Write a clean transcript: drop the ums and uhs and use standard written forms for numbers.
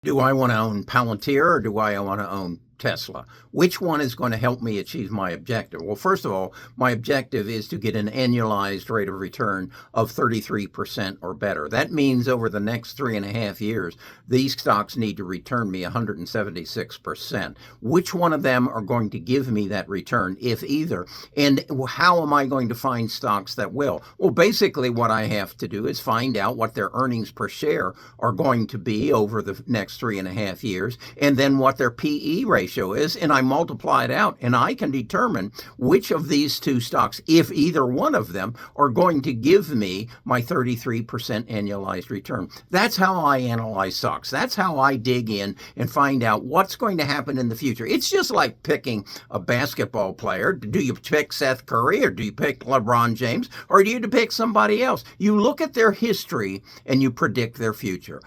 Do I want to own Palantir or do I want to own Tesla? Which one is going to help me achieve my objective? Well, first of all, my objective is to get an annualized rate of return of 33% or better. That means over the next 3.5 years, these stocks need to return me 176%. Which one of them are going to give me that return, if either? And how am I going to find stocks that will? Well, basically, what I have to do is find out what their earnings per share are going to be over the next 3.5 years, and then what their PE ratio is, and I multiply it out, and I can determine which of these two stocks, if either one of them, are going to give me my 33% annualized return. That's how I analyze stocks. That's how I dig in and find out what's going to happen in the future. It's just like picking a basketball player. Do you pick Seth Curry, or do you pick LeBron James, or do you pick somebody else? You look at their history and you predict their future.